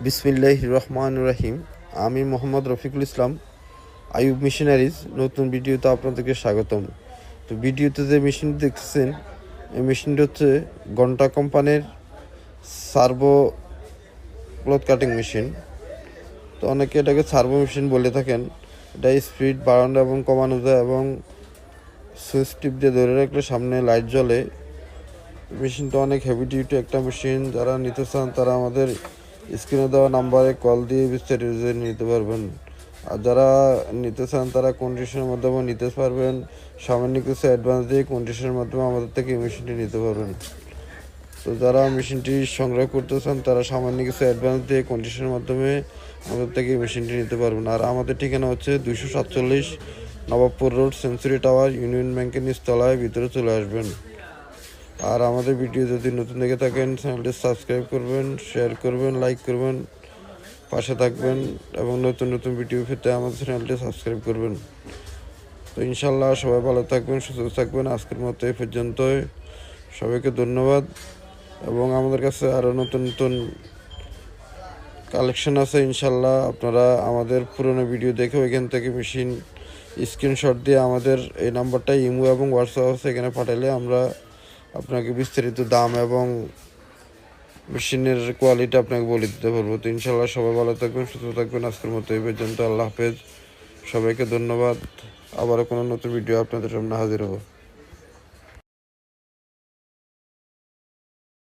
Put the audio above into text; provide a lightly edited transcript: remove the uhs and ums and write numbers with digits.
বিসমিল্লাহির রহমানির রহিম। আমি মোহাম্মদ রফিকুল ইসলাম, আইয়ুব মেশিনারিজ নতুন ভিডিওতে আপনাদেরকে স্বাগতম। তো ভিডিওতে যে মেশিন দেখতেছেন, এই মেশিনটা হচ্ছে ঘন্টা কোম্পানির সার্ভো ক্লথ কাটিং মেশিন। তো অনেকে এটাকে সার্ভো মেশিন বলে থাকেন। এটা স্পিড বাড়ানো এবং কমানো যায় এবং সুইচ টিপ দিয়ে ধরে রাখলে সামনে লাইট জ্বলে। মেশিনটা অনেক হেভি ডিউটি একটা মেশিন। যারা নিতে চান তারা আমাদের স্ক্রিনে দেওয়া নাম্বারে কল দিয়ে বিস্তারিত নিতে পারবেন। আর যারা নিতে চান তারা কন্ডিশনের মাধ্যমে নিতে পারবেন। সামান্য কিছু অ্যাডভান্স দিয়ে কন্ডিশনের মাধ্যমে আমাদের থেকে এই মেশিনটি নিতে পারবেন। তো যারা মেশিনটি সংগ্রহ করতে চান তারা সামান্য কিছু অ্যাডভান্স দিয়ে কন্ডিশনের মাধ্যমে আমাদের থেকে এই মেশিনটি নিতে পারবেন। আর আমাদের ঠিকানা হচ্ছে 247 Nawabpur road, century tower, union ব্যাংকের নিচতলায়। ভিতরে চলে আসবেন। আর আমাদের ভিডিও যদি নতুন দেখে থাকেন চ্যানেলটি সাবস্ক্রাইব করবেন, শেয়ার করবেন, লাইক করবেন, পাশে থাকবেন এবং নতুন নতুন ভিডিও পেতে আমাদের চ্যানেলটি সাবস্ক্রাইব করবেন। তো ইনশাল্লাহ সবাই ভালো থাকবেন, সুস্থ থাকবেন। আজকের মতো এই পর্যন্তই। সবাইকে ধন্যবাদ। এবং আমাদের কাছে আরও নতুন নতুন কালেকশন আছে ইনশাল্লাহ। আপনারা আমাদের পুরনো ভিডিও দেখে ওইখান থেকে মেশিন স্ক্রিনশট দিয়ে আমাদের এই নাম্বারটা ইমো এবং হোয়াটসঅ্যাপ আছে, এখানে পাঠালে আমরা আপনাকে বিস্তারিত দাম এবং মেশিনের কোয়ালিটি আপনাকে বলে দিতে পারবো। তো ইনশাল্লাহ সবাই ভালো থাকবেন, সুস্থ থাকবেন। আজকের মতো এই পর্যন্ত। আল্লাহ হাফেজ। সবাইকে ধন্যবাদ। আবারও কোনো নতুন ভিডিও আপনাদের সামনে হাজির হবো।